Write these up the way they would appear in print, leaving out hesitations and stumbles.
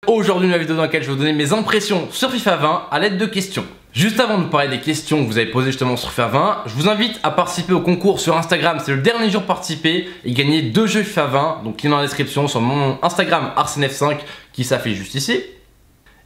Aujourd'hui, une vidéo dans laquelle je vais vous donner mes impressions sur FIFA 20 à l'aide de questions. Juste avant de vous parler des questions que vous avez posées justement sur FIFA 20, je vous invite à participer au concours sur Instagram. C'est le dernier jour pour participer et gagner 2 jeux FIFA 20. Donc, qui est dans la description sur mon Instagram ArsenF5 qui s'affiche juste ici.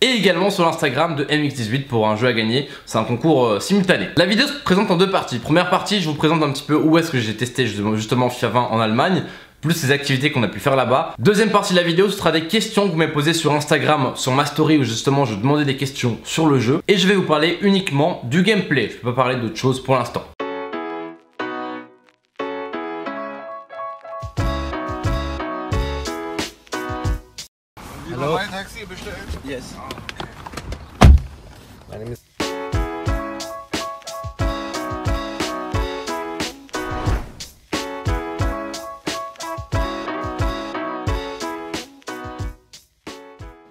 Et également sur l'Instagram de MX18 pour un jeu à gagner. C'est un concours simultané. La vidéo se présente en deux parties. Première partie, je vous présente un petit peu où est-ce que j'ai testé justement FIFA 20 en Allemagne, plus les activités qu'on a pu faire là-bas. Deuxième partie de la vidéo, ce sera des questions que vous m'avez posées sur Instagram, sur ma story où justement je demandais des questions sur le jeu. Et je vais vous parler uniquement du gameplay. Je ne peux pas parler d'autre chose pour l'instant. Hello. Yes. My name is.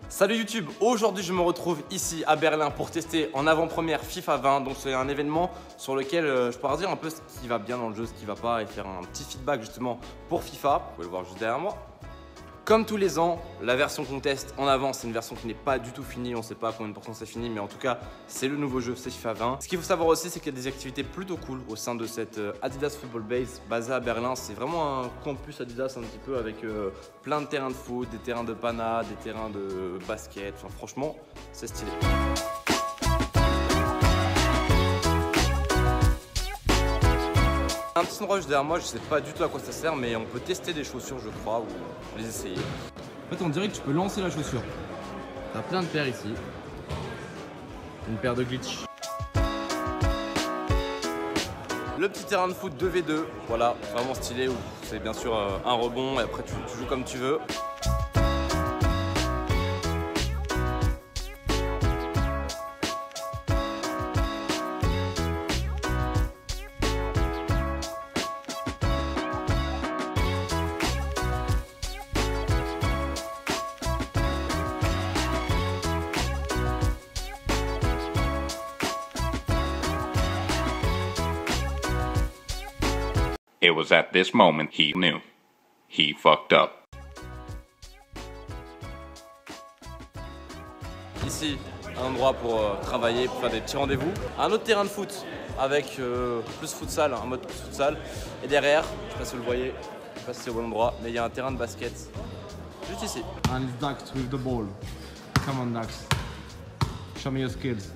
Salut YouTube, aujourd'hui je me retrouve ici à Berlin pour tester en avant-première FIFA 20. Donc c'est un événement sur lequel je pourrais dire un peu ce qui va bien dans le jeu, ce qui va pas et faire un petit feedback justement pour FIFA. Vous pouvez le voir juste derrière moi. Comme tous les ans, la version qu'on teste en avant, c'est une version qui n'est pas du tout finie. On ne sait pas à combien de pourcents c'est fini, mais en tout cas, c'est le nouveau jeu, c'est FIFA 20. Ce qu'il faut savoir aussi, c'est qu'il y a des activités plutôt cool au sein de cette Adidas Football Base basée à Berlin. C'est vraiment un campus Adidas un petit peu avec plein de terrains de foot, des terrains de pana, des terrains de basket. Enfin, franchement, c'est stylé. Un petit endroit juste derrière moi, je sais pas du tout à quoi ça sert, mais on peut tester des chaussures, je crois, ou les essayer. En fait, on dirait que tu peux lancer la chaussure. T'as plein de paires ici. Une paire de glitch. Le petit terrain de foot 2v2, voilà, vraiment stylé, où c'est bien sûr un rebond et après tu joues comme tu veux. It was at this moment he knew. He fucked up. Ici, un endroit pour travailler, pour faire des petits rendez-vous. Un autre terrain de foot avec plus futsal, un mode plus futsal. Et derrière, je sais pas si vous le voyez, je sais pas si c'est au bon endroit, mais il y a un terrain de basket juste ici. And it's Dax with the ball. Come on, Dax. Show me your skills.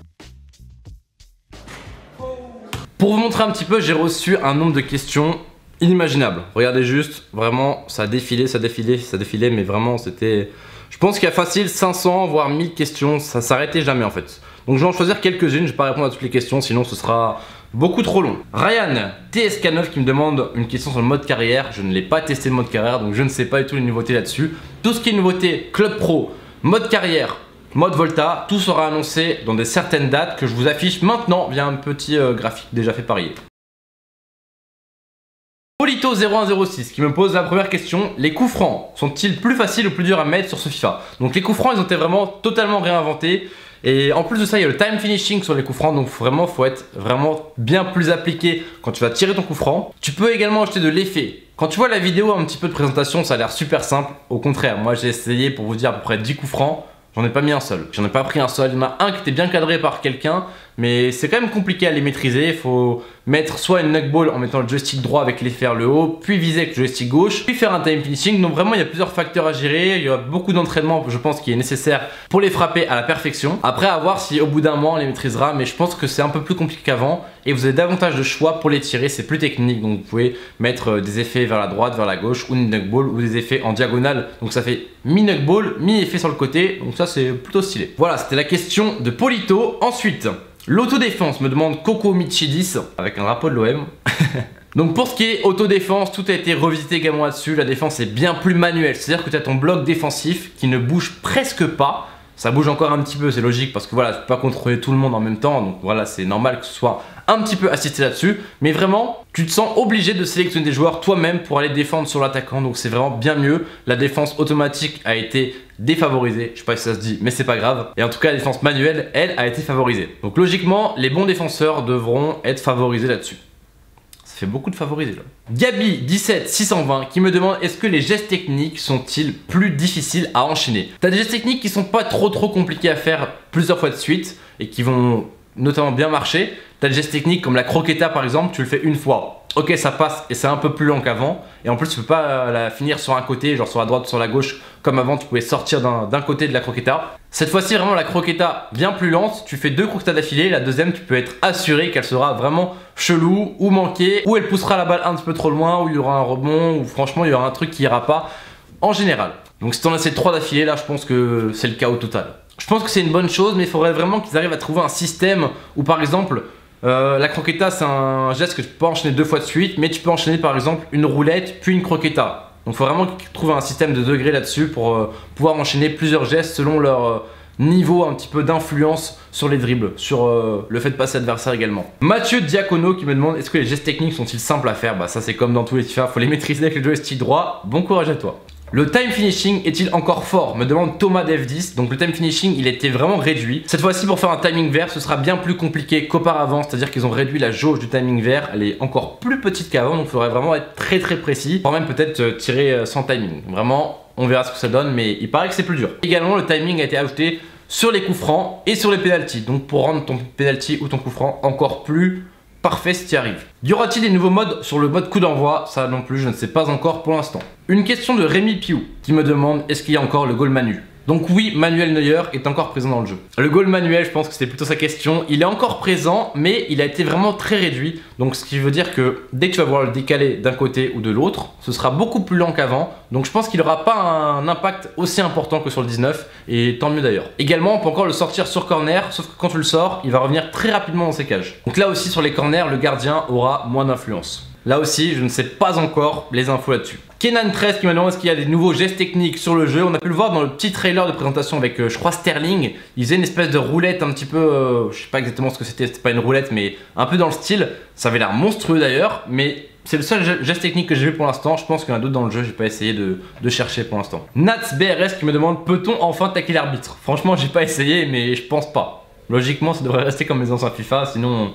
Pour vous montrer un petit peu, j'ai reçu un nombre de questions inimaginable. Regardez juste, vraiment, ça a défilé, ça défilait, mais vraiment, c'était... Je pense qu'il y a facile 500, voire 1000 questions, ça s'arrêtait jamais en fait. Donc je vais en choisir quelques-unes, je vais pas répondre à toutes les questions, sinon ce sera beaucoup trop long. Ryan, TSK9 qui me demande une question sur le mode carrière. Je ne l'ai pas testé le mode carrière, donc je ne sais pas du tout les nouveautés là-dessus. Tout ce qui est nouveauté, Club Pro, mode carrière, mode Volta, tout sera annoncé dans des certaines dates que je vous affiche maintenant via un petit graphique déjà fait parier. Polito0106 qui me pose la première question: les coups francs sont-ils plus faciles ou plus durs à mettre sur ce FIFA? Donc les coups francs, ils ont été vraiment totalement réinventés. Et en plus de ça, il y a le time finishing sur les coups francs, donc vraiment faut être vraiment bien plus appliqué quand tu vas tirer ton coup franc. Tu peux également acheter de l'effet. Quand tu vois la vidéo un petit peu de présentation, ça a l'air super simple. Au contraire, moi j'ai essayé pour vous dire à peu près 10 coups francs. J'en ai pas mis un seul, j'en ai pas pris un seul. Il y en a un qui était bien cadré par quelqu'un, mais c'est quand même compliqué à les maîtriser. Il faut mettre soit une knuckball en mettant le joystick droit avec l'effet vers le haut, puis viser avec le joystick gauche, puis faire un time finishing. Donc vraiment il y a plusieurs facteurs à gérer, il y a beaucoup d'entraînement je pense qui est nécessaire pour les frapper à la perfection. Après à voir si au bout d'un mois on les maîtrisera, mais je pense que c'est un peu plus compliqué qu'avant et vous avez davantage de choix pour les tirer, c'est plus technique. Donc vous pouvez mettre des effets vers la droite, vers la gauche, ou une knuckball, ou des effets en diagonale. Donc ça fait mi-knuckball, mi-effet sur le côté, donc ça c'est plutôt stylé. Voilà, c'était la question de Polito. Ensuite, l'autodéfense me demande Coco Michi10 avec un drapeau de l'OM. Donc pour ce qui est autodéfense, tout a été revisité également là-dessus. La défense est bien plus manuelle, c'est-à-dire que tu as ton bloc défensif qui ne bouge presque pas. Ça bouge encore un petit peu, c'est logique parce que voilà, tu peux pas contrôler tout le monde en même temps. Donc voilà, c'est normal que ce soit un petit peu assisté là-dessus. Mais vraiment, tu te sens obligé de sélectionner des joueurs toi-même pour aller défendre sur l'attaquant. Donc c'est vraiment bien mieux. La défense automatique a été défavorisée. Je sais pas si ça se dit, mais c'est pas grave. Et en tout cas, la défense manuelle, elle, a été favorisée. Donc logiquement, les bons défenseurs devront être favorisés là-dessus. Ça fait beaucoup de favorisés là. Gabi17620 qui me demande est-ce que les gestes techniques sont-ils plus difficiles à enchaîner? T'as des gestes techniques qui sont pas trop compliqués à faire plusieurs fois de suite et qui vont notamment bien marcher. T'as des gestes techniques comme la croqueta par exemple, tu le fais une fois. Ok, ça passe et c'est un peu plus lent qu'avant. Et en plus, tu peux pas la finir sur un côté, genre sur la droite ou sur la gauche, comme avant, tu pouvais sortir d'un côté de la croqueta. Cette fois-ci, vraiment, la croqueta bien plus lente. Tu fais 2 croquetas d'affilée. La deuxième, tu peux être assuré qu'elle sera vraiment chelou ou manquée, ou elle poussera la balle un petit peu trop loin, ou il y aura un rebond, ou franchement, il y aura un truc qui ira pas en général. Donc, si t'en as ces 3 d'affilée, là, je pense que c'est le chaos total. Je pense que c'est une bonne chose, mais il faudrait vraiment qu'ils arrivent à trouver un système où, par exemple, la croqueta c'est un geste que tu peux pas enchaîner 2 fois de suite, mais tu peux enchaîner par exemple une roulette puis une croqueta. Donc il faut vraiment qu'ils trouvent un système de degrés là-dessus pour pouvoir enchaîner plusieurs gestes selon leur niveau un petit peu d'influence sur les dribbles, sur le fait de passer adversaire également. Mathieu Diacono qui me demande est-ce que les gestes techniques sont-ils simples à faire? Bah ça c'est comme dans tous les FIFA, faut les maîtriser avec le joystick droit. Bon courage à toi. Le time finishing est-il encore fort? Me demande Thomas Dev10. Donc le time finishing il était vraiment réduit. Cette fois-ci pour faire un timing vert ce sera bien plus compliqué qu'auparavant. C'est à dire qu'ils ont réduit la jauge du timing vert. Elle est encore plus petite qu'avant. Donc il faudrait vraiment être très précis. Voire même peut-être tirer sans timing. Vraiment on verra ce que ça donne. Mais il paraît que c'est plus dur. Également le timing a été ajouté sur les coups francs et sur les pénaltys. Donc pour rendre ton pénalty ou ton coup franc encore plus parfait si tu y arrives. Y aura-t-il des nouveaux modes sur le mode coup d'envoi? Ça non plus, je ne sais pas encore pour l'instant. Une question de Rémi Piou qui me demande est-ce qu'il y a encore le goal manu? Donc oui, Manuel Neuer est encore présent dans le jeu. Le goal manuel, je pense que c'était plutôt sa question. Il est encore présent, mais il a été vraiment très réduit. Donc ce qui veut dire que dès que tu vas vouloir le décaler d'un côté ou de l'autre, ce sera beaucoup plus lent qu'avant. Donc je pense qu'il n'aura pas un impact aussi important que sur le 19, et tant mieux d'ailleurs. Également, on peut encore le sortir sur corner, sauf que quand tu le sors, il va revenir très rapidement dans ses cages. Donc là aussi, sur les corners, le gardien aura moins d'influence. Là aussi, je ne sais pas encore les infos là-dessus. Kenan13 qui me demande est-ce qu'il y a des nouveaux gestes techniques sur le jeu. On a pu le voir dans le petit trailer de présentation avec, je crois, Sterling. Il faisait une espèce de roulette un petit peu, je sais pas exactement ce que c'était pas une roulette, mais un peu dans le style. Ça avait l'air monstrueux d'ailleurs, mais c'est le seul geste technique que j'ai vu pour l'instant. Je pense qu'il y en a d'autres dans le jeu, j'ai pas essayé de chercher pour l'instant. Nats BRS qui me demande peut-on enfin tacler l'arbitre? Franchement, j'ai pas essayé, mais je pense pas. Logiquement, ça devrait rester comme les anciens FIFA, sinon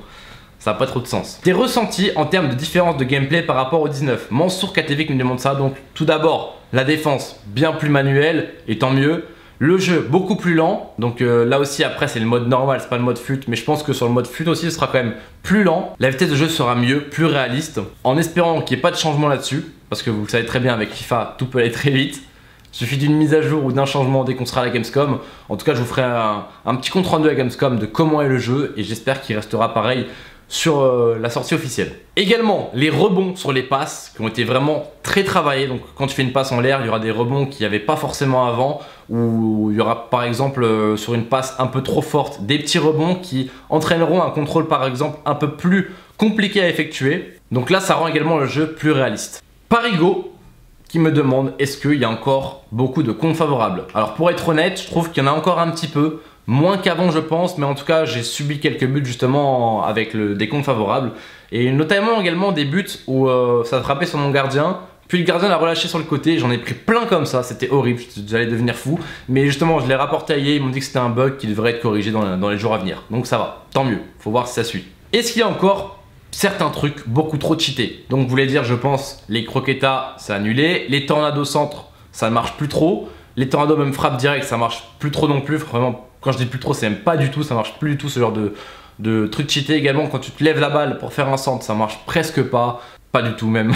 ça n'a pas trop de sens. Tes ressentis en termes de différence de gameplay par rapport au 19. Mansour KTV qui me demande ça. Donc tout d'abord, la défense bien plus manuelle, et tant mieux. Le jeu beaucoup plus lent. Donc là aussi après c'est le mode normal, c'est pas le mode fut. Mais je pense que sur le mode fut aussi ce sera quand même plus lent. La vitesse de jeu sera mieux, plus réaliste. En espérant qu'il n'y ait pas de changement là-dessus. Parce que vous le savez très bien avec FIFA, tout peut aller très vite. Il suffit d'une mise à jour ou d'un changement dès qu'on sera à la Gamescom. En tout cas je vous ferai un petit compte rendu à la Gamescom de comment est le jeu. Et j'espère qu'il restera pareil sur la sortie officielle. Également les rebonds sur les passes qui ont été vraiment très travaillés. Donc quand tu fais une passe en l'air, il y aura des rebonds qu'il n'y avait pas forcément avant, ou il y aura par exemple sur une passe un peu trop forte des petits rebonds qui entraîneront un contrôle par exemple un peu plus compliqué à effectuer. Donc là ça rend également le jeu plus réaliste. Parigo qui me demande est-ce qu'il y a encore beaucoup de comptes favorables? Alors pour être honnête, je trouve qu'il y en a encore un petit peu. Moins qu'avant je pense, mais en tout cas j'ai subi quelques buts justement avec des comptes favorables. Et notamment également des buts où ça frappait sur mon gardien, puis le gardien l'a relâché sur le côté, j'en ai pris plein comme ça, c'était horrible, j'allais devenir fou. Mais justement je l'ai rapporté à EA, ils m'ont dit que c'était un bug qui devrait être corrigé dans les jours à venir. Donc ça va, tant mieux, faut voir si ça suit. Est-ce qu'il y a encore certains trucs beaucoup trop cheatés? Donc vous voulez dire je pense les croquetas c'est annulé, les tornados centre ça ne marche plus trop, les tornados même frappe direct ça marche plus trop non plus, vraiment. Quand je dis plus trop, c'est même pas du tout, ça marche plus du tout ce genre de truc cheaté. Également, quand tu te lèves la balle pour faire un centre, ça marche presque pas du tout même.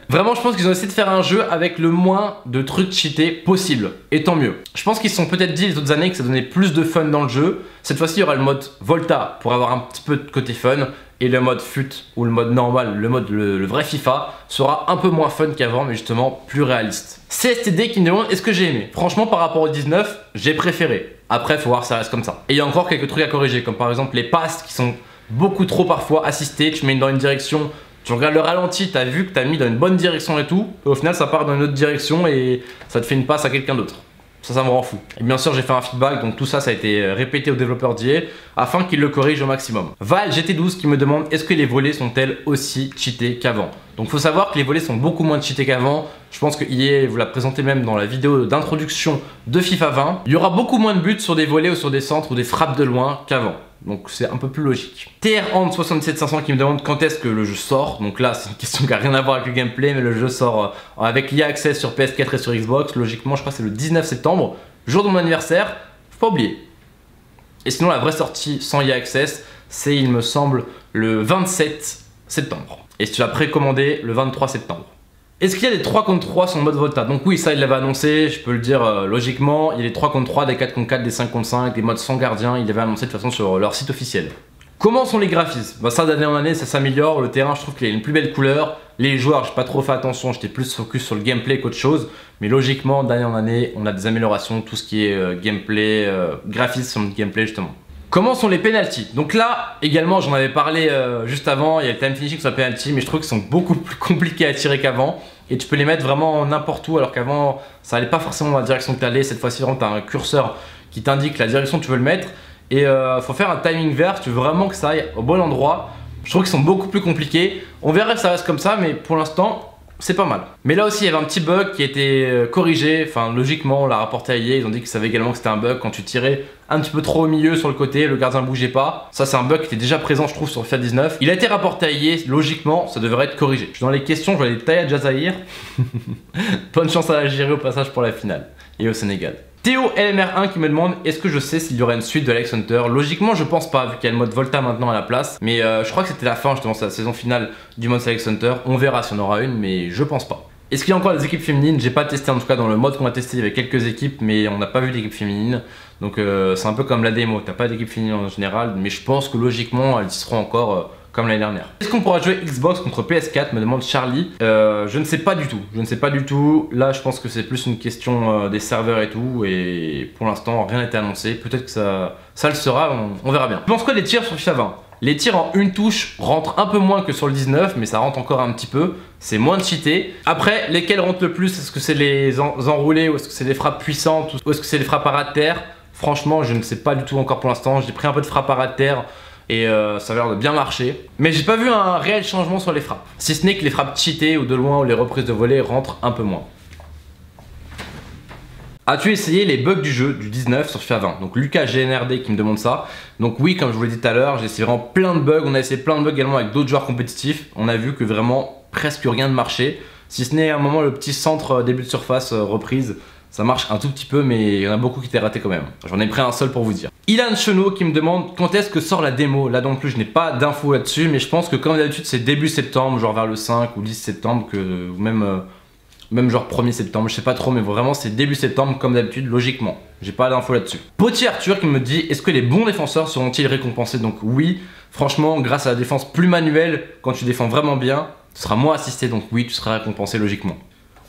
Vraiment, je pense qu'ils ont essayé de faire un jeu avec le moins de trucs cheatés possible. Et tant mieux. Je pense qu'ils se sont peut-être dit les autres années que ça donnait plus de fun dans le jeu. Cette fois-ci, il y aura le mode Volta pour avoir un petit peu de côté fun. Et le mode fut ou le mode normal, le vrai FIFA, sera un peu moins fun qu'avant, mais justement plus réaliste. CSTD qui me demande est-ce que j'ai aimé? Franchement, par rapport au 19, j'ai préféré. Après, faut voir si ça reste comme ça. Et il y a encore quelques trucs à corriger, comme par exemple les passes qui sont beaucoup trop parfois assistées. Tu mets dans une direction, tu regardes le ralenti, tu as vu que tu as mis dans une bonne direction et tout. Et au final, ça part dans une autre direction et ça te fait une passe à quelqu'un d'autre. Ça me rend fou. Et bien sûr, j'ai fait un feedback, donc tout ça, ça a été répété aux développeurs d'EA afin qu'ils le corrigent au maximum. Val GT12 qui me demande est-ce que les volées sont-elles aussi cheatées qu'avant? Donc faut savoir que les volets sont beaucoup moins cheatés qu'avant. Je pense que EA vous l'a présenté même dans la vidéo d'introduction de FIFA 20. Il y aura beaucoup moins de buts sur des volets ou sur des centres ou des frappes de loin qu'avant. Donc c'est un peu plus logique. TR 67500 qui me demande quand est-ce que le jeu sort. Donc là c'est une question qui n'a rien à voir avec le gameplay, mais le jeu sort avec l'EA Access sur PS4 et sur Xbox. Logiquement je crois que c'est le 19 septembre, jour de mon anniversaire, faut pas oublier. Et sinon la vraie sortie sans EA Access, c'est il me semble le 27 septembre. Et si tu l'as précommandé le 23 septembre. Est-ce qu'il y a des 3 contre 3 sur le mode Volta? Donc oui, ça il l'avait annoncé, je peux le dire logiquement. Il y a des 3 contre 3, des 4 contre 4, des 5 contre 5, des modes sans gardien. Il l'avait annoncé de toute façon sur leur site officiel. Comment sont les graphismes? Bah ça d'année en année ça s'améliore. Le terrain je trouve qu'il a une plus belle couleur. Les joueurs j'ai pas trop fait attention, j'étais plus focus sur le gameplay qu'autre chose. Mais logiquement d'année en année on a des améliorations, tout ce qui est gameplay, graphisme sur le gameplay justement. Comment sont les penalties? Donc là, également, j'en avais parlé juste avant, il y a le time finishing sur la penalty, mais je trouve qu'ils sont beaucoup plus compliqués à tirer qu'avant. Et tu peux les mettre vraiment n'importe où, alors qu'avant, ça allait pas forcément dans la direction que tu allais. Cette fois-ci, vraiment, tu as un curseur qui t'indique la direction que tu veux le mettre. Et faut faire un timing vert, si tu veux vraiment que ça aille au bon endroit. Je trouve qu'ils sont beaucoup plus compliqués. On verra si ça reste comme ça, mais pour l'instant, c'est pas mal. Mais là aussi, il y avait un petit bug qui a été corrigé. Enfin, logiquement, on l'a rapporté à EA. Ils ont dit qu'ils savaient également que c'était un bug quand tu tirais un petit peu trop au milieu sur le côté, le gardien ne bougeait pas. Ça, c'est un bug qui était déjà présent, je trouve, sur FIFA 19. Il a été rapporté à EA. Logiquement, ça devrait être corrigé. Je suis dans les questions, je vois les Taya Jazair. Bonne chance à l'Algérie au passage pour la finale. Et au Sénégal. Théo LMR1 qui me demande est-ce que je sais s'il y aurait une suite de Alex Hunter. Logiquement je pense pas vu qu'il y a le mode Volta maintenant à la place. Mais je crois que c'était la fin justement, c'est la saison finale du mode Alex Hunter. On verra si on aura une mais je pense pas. Est-ce qu'il y a encore des équipes féminines? J'ai pas testé en tout cas dans le mode qu'on a testé, il y avait quelques équipes mais on n'a pas vu d'équipe féminine. Donc c'est un peu comme la démo, t'as pas d'équipe féminine en général. Mais je pense que logiquement elles y seront encore comme l'année dernière. Est-ce qu'on pourra jouer Xbox contre PS4 me demande Charlie. Je ne sais pas du tout. Je ne sais pas du tout. Là, je pense que c'est plus une question des serveurs et tout. Et pour l'instant, rien n'a été annoncé. Peut-être que ça le sera. On verra bien. Tu penses quoi des tirs sur FIFA 20? Les tirs en une touche rentrent un peu moins que sur le 19, mais ça rentre encore un petit peu. C'est moins cheaté. Après, lesquels rentrent le plus? Est-ce que c'est les enroulés ou est-ce que c'est les frappes puissantes ou est-ce que c'est les frappes à ras de terre? Franchement, je ne sais pas du tout encore pour l'instant. J'ai pris un peu de frappes à ras de terre. Et ça a l'air de bien marcher. Mais j'ai pas vu un réel changement sur les frappes. Si ce n'est que les frappes cheatées ou de loin ou les reprises de volée rentrent un peu moins. As-tu essayé les bugs du jeu du 19 sur FIFA 20? Donc Lucas GNRD qui me demande ça. Donc oui, comme je vous l'ai dit tout à l'heure, j'ai essayé vraiment plein de bugs. On a essayé plein de bugs également avec d'autres joueurs compétitifs. On a vu que vraiment presque rien ne marchait. Si ce n'est à un moment le petit centre début de surface reprise. Ça marche un tout petit peu mais il y en a beaucoup qui étaient ratés quand même. J'en ai pris un seul pour vous dire. Ilan Chenot qui me demande quand est-ce que sort la démo. Là non plus je n'ai pas d'infos là-dessus mais je pense que comme d'habitude c'est début septembre, genre vers le 5 ou 10 septembre ou même genre 1er septembre, je sais pas trop mais vraiment c'est début septembre comme d'habitude logiquement. J'ai pas d'infos là-dessus. Potier Arthur qui me dit est-ce que les bons défenseurs seront-ils récompensés? Donc oui, franchement grâce à la défense plus manuelle, quand tu défends vraiment bien, tu seras moins assisté donc oui tu seras récompensé logiquement.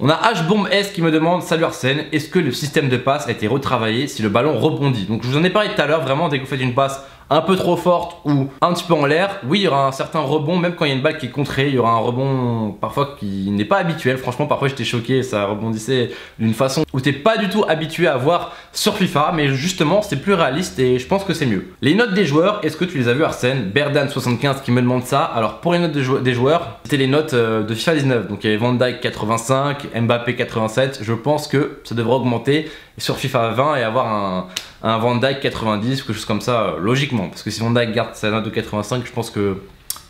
On a HBombS qui me demande salut Arsène, est-ce que le système de passe a été retravaillé si le ballon rebondit? Donc je vous en ai parlé tout à l'heure, vraiment dès que vous faites une passe un peu trop forte ou un petit peu en l'air, oui il y aura un certain rebond, même quand il y a une balle qui est contrée, il y aura un rebond parfois qui n'est pas habituel. Franchement parfois j'étais choqué, ça rebondissait d'une façon où t'es pas du tout habitué à voir sur FIFA, mais justement c'est plus réaliste et je pense que c'est mieux. Les notes des joueurs, est-ce que tu les as vues Arsène? Berdan75 qui me demande ça. Alors pour les notes des joueurs, c'était les notes de FIFA 19, donc il y avait Van Dijk 85, Mbappé 87, je pense que ça devrait augmenter sur FIFA 20 et avoir un Van Dijk 90 ou quelque chose comme ça logiquement, parce que si Van Dijk garde sa note de 85 je pense que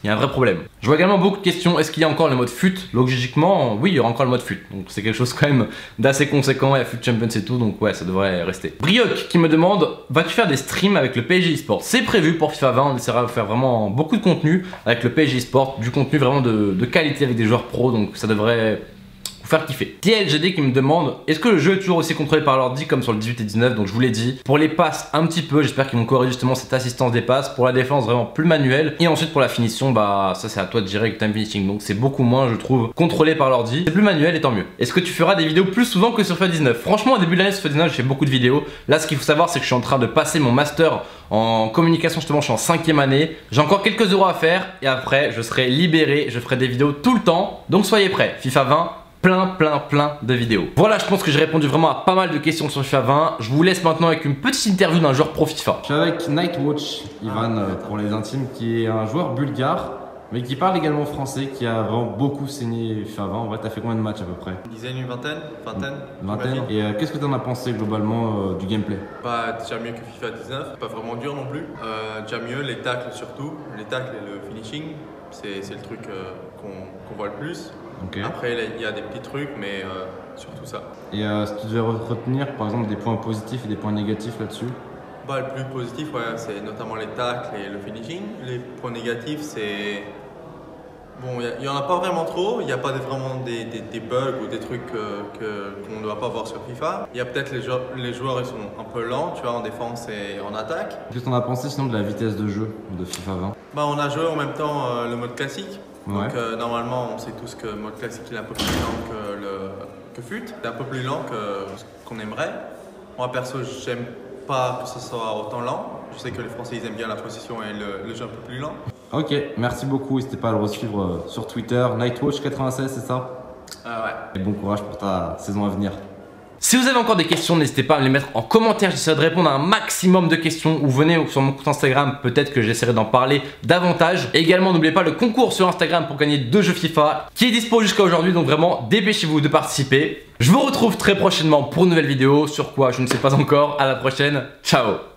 il y a un vrai problème. Je vois également beaucoup de questions, est-ce qu'il y a encore le mode FUT? Logiquement oui il y aura encore le mode FUT, donc c'est quelque chose quand même d'assez conséquent, il y a FUT Champions et tout, donc ouais ça devrait rester. Brioc qui me demande vas-tu faire des streams avec le PSG eSport? C'est prévu pour FIFA 20, on essaiera de faire vraiment beaucoup de contenu avec le PSG eSport, du contenu vraiment de qualité avec des joueurs pros, donc ça devrait faire kiffer. TLGD qui me demande est-ce que le jeu est toujours aussi contrôlé par l'ordi comme sur le 18 et 19? Donc je vous l'ai dit, pour les passes un petit peu, j'espère qu'ils vont corriger justement cette assistance des passes. Pour la défense vraiment plus manuel, et ensuite pour la finition bah ça c'est à toi de gérer avec time finishing, donc c'est beaucoup moins je trouve contrôlé par l'ordi, c'est plus manuel et tant mieux. Est-ce que tu feras des vidéos plus souvent que sur FIFA 19? Franchement au début de l'année sur FIFA 19 j'ai fait beaucoup de vidéos. Là ce qu'il faut savoir c'est que je suis en train de passer mon master en communication, justement je suis en 5e année, j'ai encore quelques euros à faire et après je serai libéré, je ferai des vidéos tout le temps, donc soyez prêts. FIFA 20, plein de vidéos. Voilà, je pense que j'ai répondu vraiment à pas mal de questions sur FIFA 20. Je vous laisse maintenant avec une petite interview d'un joueur pro FIFA. Je suis avec Nightwatch, Ivan, pour les intimes, qui est un joueur bulgare mais qui parle également français, qui a vraiment beaucoup saigné FIFA 20. En vrai, t'as fait combien de matchs à peu près? Une dizaine, une vingtaine. Vingtaine. Et qu'est-ce que t'en as pensé globalement du gameplay? Pas déjà mieux que FIFA 19, pas vraiment dur non plus. Déjà mieux, les tacles surtout. Les tacles et le finishing, c'est le truc qu'on voit le plus. Okay. Après, il y a des petits trucs, mais surtout ça. Et si tu devais retenir par exemple des points positifs et des points négatifs là-dessus? Le plus positif, ouais, c'est notamment les tacles et le finishing. Les points négatifs, c'est... Bon, il n'y en a pas vraiment trop. Il n'y a pas vraiment des bugs ou des trucs qu'on ne doit pas voir sur FIFA. Il y a peut-être les joueurs, ils sont un peu lents, tu vois, en défense et en attaque. Qu'est-ce que tu en as pensé sinon de la vitesse de jeu de FIFA 20? On a joué en même temps le mode classique. Ouais. Donc normalement, on sait tous que le mode classique il est un peu plus lent que FUT. C'est un peu plus lent que ce qu'on aimerait. Moi perso, j'aime pas que ce soit autant lent. Je sais que les Français ils aiment bien la possession et le jeu un peu plus lent. Ok, merci beaucoup. N'hésitez pas à le suivre sur Twitter. Nightwatch96, c'est ça? Ouais. Et bon courage pour ta saison à venir. Si vous avez encore des questions, n'hésitez pas à me les mettre en commentaire. J'essaierai de répondre à un maximum de questions ou venez sur mon compte Instagram. Peut-être que j'essaierai d'en parler davantage. Et également, n'oubliez pas le concours sur Instagram pour gagner 2 jeux FIFA qui est dispo jusqu'à aujourd'hui. Donc vraiment, dépêchez-vous de participer. Je vous retrouve très prochainement pour une nouvelle vidéo. Sur quoi, je ne sais pas encore. À la prochaine. Ciao.